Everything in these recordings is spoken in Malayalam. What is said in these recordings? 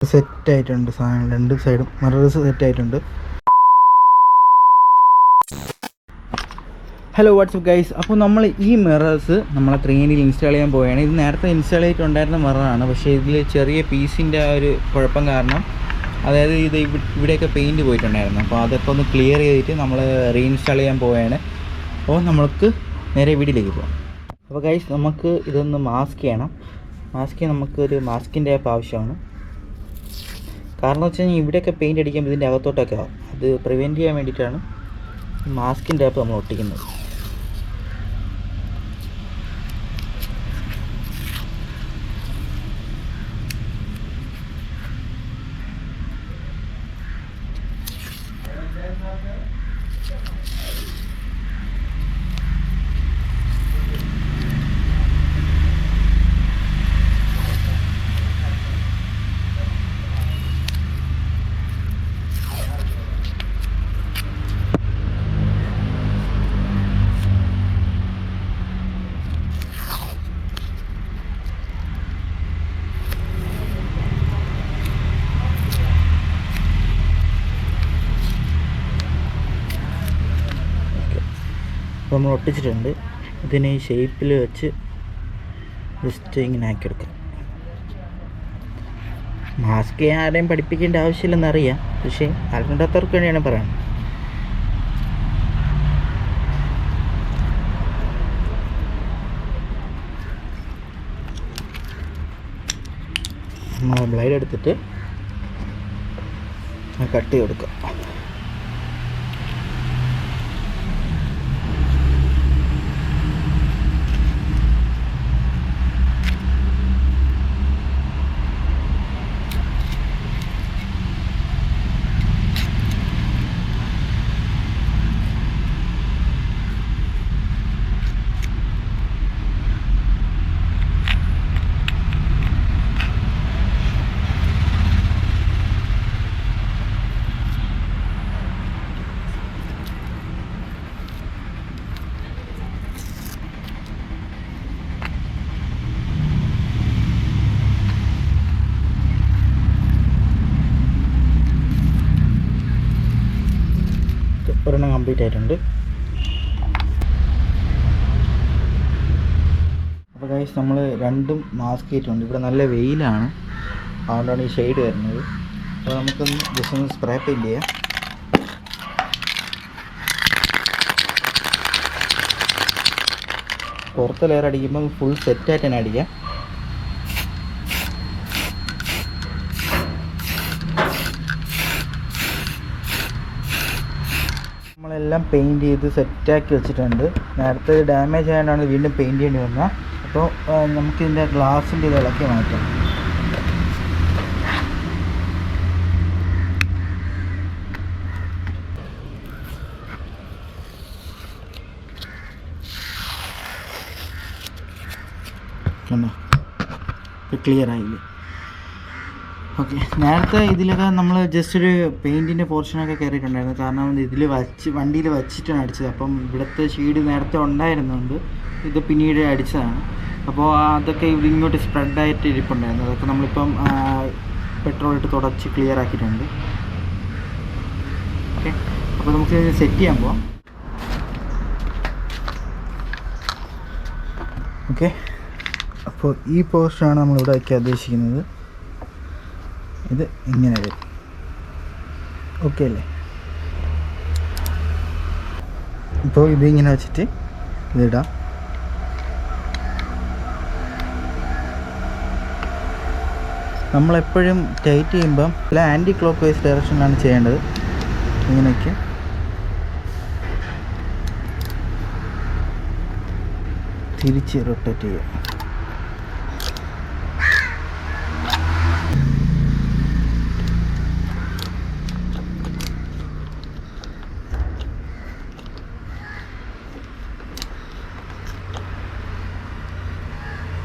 സെറ്റായിട്ടുണ്ട് സാധനം, രണ്ട് സൈഡും മിറേഴ്സ് സെറ്റായിട്ടുണ്ട്. ഹലോ വാട്ട്സ്ആപ്പ് ഗൈസ്, അപ്പോൾ നമ്മൾ ഈ മിറേഴ്സ് നമ്മളെ 3D ഇൻസ്റ്റാൾ ചെയ്യാൻ പോവുകയാണ്. ഇത് നേരത്തെ ഇൻസ്റ്റാൾ ചെയ്തിട്ടുണ്ടായിരുന്ന മിററാണ്, പക്ഷേ ഇതിൽ ചെറിയ പീസിൻ്റെ ആ ഒരു കുഴപ്പം കാരണം, അതായത് ഇത് ഇവിടെയൊക്കെ പെയിൻറ്റ് പോയിട്ടുണ്ടായിരുന്നു. അപ്പോൾ അതൊക്കെ ഒന്ന് ക്ലിയർ ചെയ്തിട്ട് നമ്മൾ റീഇൻസ്റ്റാൾ ചെയ്യാൻ പോവുകയാണ്. അപ്പോൾ നമുക്ക് നേരെ വീഡിയോയിലേക്ക് പോകാം. അപ്പോൾ ഗൈസ്, നമുക്ക് ഇതൊന്ന് മാസ്ക് ചെയ്യണം. നമുക്കൊരു മാസ്കിൻ്റെ ആപ്പ് ആവശ്യമാണ്. കാരണം വെച്ച് കഴിഞ്ഞാൽ ഇവിടെയൊക്കെ പെയിൻറ്റ് അടിക്കുമ്പോൾ ഇതിൻ്റെ അകത്തോട്ടൊക്കെ ആവും. അത് പ്രിവെൻറ്റ് ചെയ്യാൻ വേണ്ടിയിട്ടാണ് മാസ്കിൻ്റെ ആപ്പ് നമ്മൾ ഒട്ടിക്കുന്നത്. അപ്പോൾ നമ്മൾ ഒട്ടിച്ചിട്ടുണ്ട്. ഇതിനെ ഈ ഷേപ്പിൽ വെച്ച് ജസ്റ്റ് ഇങ്ങനെ ആക്കിയെടുക്കാം. മാസ്ക് ചെയ്യാൻ ആരെയും പഠിപ്പിക്കേണ്ട ആവശ്യമില്ലെന്നറിയാം, പക്ഷേ അറിഞ്ഞിടാത്തവർക്ക് വേണ്ടിയാണ് പറയുന്നത്. നമ്മൾ ബ്ലേഡ് എടുത്തിട്ട് കട്ട് ചെയ്ത് കൊടുക്കാം. ഒരെണ്ണം കംപ്ലീറ്റ് ആയിട്ടുണ്ട്. അപ്പോൾ ഗൈസ്, നമ്മൾ രണ്ടും മാസ്ക് ചെയ്തിട്ടുണ്ട്. ഇവിടെ നല്ല വെയിലാണ്, അതുകൊണ്ടാണ് ഈ ഷെയ്ഡ് വരുന്നത്. അപ്പോൾ നമുക്കൊന്ന് ജസ്റ്റ് ഒന്ന് സ്പ്രേ പെയിൻറ്റ് ചെയ്യാം. പുറത്ത് ലെയർ അടിക്കുമ്പോൾ ഫുൾ സെറ്റായിട്ട് തന്നെ അടിക്കാം. നമ്മളെല്ലാം പെയിൻറ്റ് ചെയ്ത് സെറ്റാക്കി വെച്ചിട്ടുണ്ട്. നേരത്തെ ഡാമേജ് ആയതുകൊണ്ടാണ് വീണ്ടും പെയിൻറ്റ് ചെയ്യേണ്ടി വന്നത്. അപ്പോൾ നമുക്കിതിൻ്റെ ഗ്ലാസിൻ്റെ ഇത് ഇളക്കി മാറ്റാം. ക്ലിയർ ആയില്ലേ? ഓക്കെ, നേരത്തെ ഇതിലൊക്കെ നമ്മൾ ജസ്റ്റ് ഒരു പെയിൻറ്റിൻ്റെ പോർഷനൊക്കെ കയറിയിട്ടുണ്ടായിരുന്നു. കാരണം ഇതിൽ വണ്ടിയിൽ വച്ചിട്ടാണ് അടിച്ചത്. അപ്പം ഇവിടുത്തെ ഷീഡ് നേരത്തെ ഉണ്ടായിരുന്നുകൊണ്ട് ഇത് പിന്നീട് അടിച്ചതാണ്. അപ്പോൾ അതൊക്കെ ഇവിടെ ഇങ്ങോട്ട് സ്പ്രെഡായിട്ട് ഇരിപ്പുണ്ടായിരുന്നു. അതൊക്കെ നമ്മളിപ്പം പെട്രോൾ ഇട്ട് തുടച്ച് ക്ലിയർ ആക്കിയിട്ടുണ്ട്. ഓക്കെ, അപ്പോൾ നമുക്ക് സെറ്റ് ചെയ്യാൻ പോവാം. ഓക്കെ, അപ്പോൾ ഈ പോർഷനാണ് നമ്മളിവിടെ വയ്ക്കാൻ ഉദ്ദേശിക്കുന്നത്. ഇത് ഇങ്ങനെ വരും. ഓക്കെ അല്ലേ? ഇപ്പോൾ ഇതിങ്ങനെ വെച്ചിട്ട് ഇതിടാം. നമ്മളെപ്പോഴും ടൈറ്റ് ചെയ്യുമ്പം ആൻറ്റി ക്ലോക്ക് വൈസ് ഡയറക്ഷനിലാണ് ചെയ്യേണ്ടത്. ഇങ്ങനെയൊക്കെ തിരിച്ച് റൊട്ടേറ്റ് ചെയ്യുക.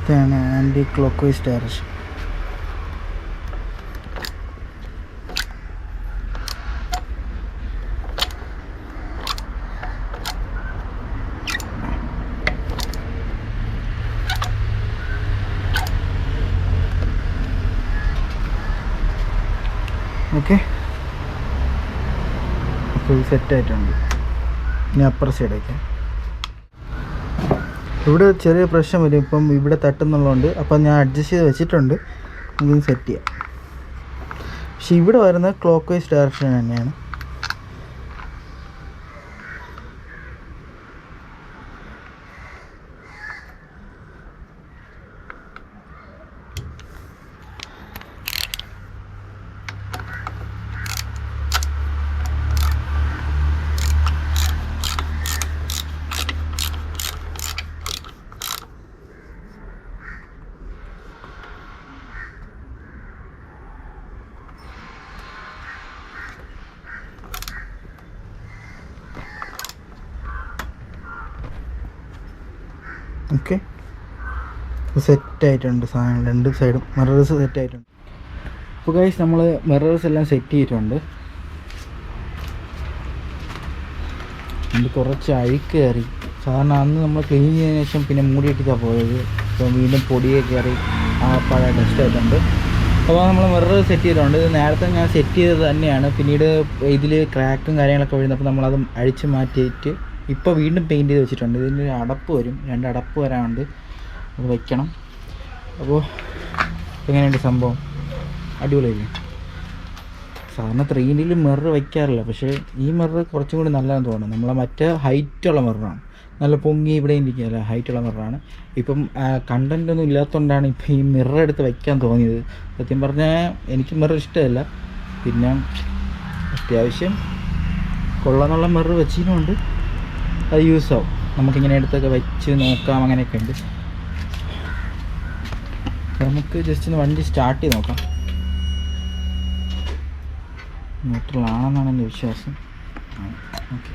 ഇതാണ് anti clockwise direction. Okay, full സെറ്റായിട്ടുണ്ട്. ഇനി അപ്പർ സൈഡൊക്കെ ഇവിടെ ചെറിയ പ്രശ്നം വരും. ഇപ്പം ഇവിടെ തട്ടുന്നുള്ളതുകൊണ്ട് അപ്പം ഞാൻ അഡ്ജസ്റ്റ് ചെയ്ത് വെച്ചിട്ടുണ്ട്. നമുക്കിത് സെറ്റ് ചെയ്യാം. പക്ഷെ ഇവിടെ വരുന്നത് ക്ലോക്ക് വൈസ് ഡയറക്ഷൻ തന്നെയാണ്. ഓക്കെ, സെറ്റായിട്ടുണ്ട് സാധനം. രണ്ട് സൈഡും മിറേഴ്സ് സെറ്റായിട്ടുണ്ട്. അപ്പോൾ ഗൈസ് നമ്മൾ മിറേഴ്സ് എല്ലാം സെറ്റ് ചെയ്തിട്ടുണ്ട്. ഇത് കുറച്ച് അഴുക്ക് കയറി. സാധാരണ അന്ന് നമ്മൾ ക്ലീൻ ചെയ്തതിന് ശേഷം പിന്നെ മൂടിയിട്ടിട്ടാണ് പോയത്. ഇപ്പോൾ വീണ്ടും പൊടിയൊക്കെ കയറി ആ പഴയ ഡസ്റ്റ് ആയിട്ടുണ്ട്. അപ്പോൾ നമ്മൾ മിറർ സെറ്റ് ചെയ്തിട്ടുണ്ട്. ഇത് നേരത്തെ ഞാൻ സെറ്റ് ചെയ്തത് തന്നെയാണ്. പിന്നീട് ഇതിൽ ക്രാക്കും കാര്യങ്ങളൊക്കെ വരുന്നപ്പോൾ നമ്മളത് അഴിച്ച് മാറ്റിയിട്ട് ഇപ്പോൾ വീണ്ടും പെയിൻറ്റ് ചെയ്ത് വെച്ചിട്ടുണ്ട്. ഇതിൻ്റെ അടപ്പ് വരും, 2 അടപ്പ് വരാനുണ്ട്, അത് വയ്ക്കണം. അപ്പോൾ എങ്ങനെയുണ്ട് സംഭവം? അടിപൊളിയല്ലേ? സാധാരണ 3Dയിൽ മിറർ വയ്ക്കാറില്ല, പക്ഷേ ഈ മിറർ കുറച്ചും കൂടി നല്ലതെന്ന് തോന്നുന്നു. നമ്മളെ മറ്റേ ഹൈറ്റുള്ള മിററാണ്, നല്ല പൊങ്ങി ഇവിടെ ഇരിക്കുകയല്ല, ഹൈറ്റുള്ള മിററാണ്. ഇപ്പം കണ്ടൻ്റ് ഒന്നും ഇല്ലാത്തതുകൊണ്ടാണ് ഇപ്പം ഈ മിറർ എടുത്ത് വയ്ക്കാൻ തോന്നിയത്. സത്യം പറഞ്ഞാൽ എനിക്ക് മിറർ ഇഷ്ടമല്ല. പിന്നെ അത്യാവശ്യം കൊള്ളാന്നുള്ള മിറർ വെച്ചതിനുകൊണ്ട് അത് യൂസ് ആവും. നമുക്കിങ്ങനെ എടുത്തൊക്കെ വെച്ച് നോക്കാം, അങ്ങനെയൊക്കെ ഉണ്ട്. നമുക്ക് ജസ്റ്റ് ഒന്ന് വണ്ടി സ്റ്റാർട്ട് ചെയ്ത് നോക്കാം. ന്യൂട്രലാണെന്നാണ് എൻ്റെ വിശ്വാസം. ഓക്കെ,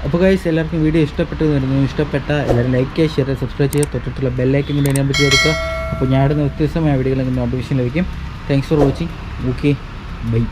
അപ്പോൾ ഗൈസ് എല്ലാവർക്കും വീഡിയോ ഇഷ്ടപ്പെട്ടു വരുന്നു. ഇഷ്ടപ്പെട്ട എല്ലാവരും ലൈക്ക് ചെയ്യുക, ഷെയർ ചെയ്യുക, സബ്സ്ക്രൈബ് ചെയ്യുക, തൊട്ടിട്ടുള്ള ബെല്ലൈക്കൻ കൂടി എനേബിൾ ചെയ്ത് കൊടുക്കുക. അപ്പോൾ ഞാൻ ഇടുന്ന വ്യത്യസ്തമായ വീഡിയോകൾ നിങ്ങൾക്ക് നോട്ടിഫിക്കേഷൻ ലഭിക്കും. Thanks for watching. Okay, by.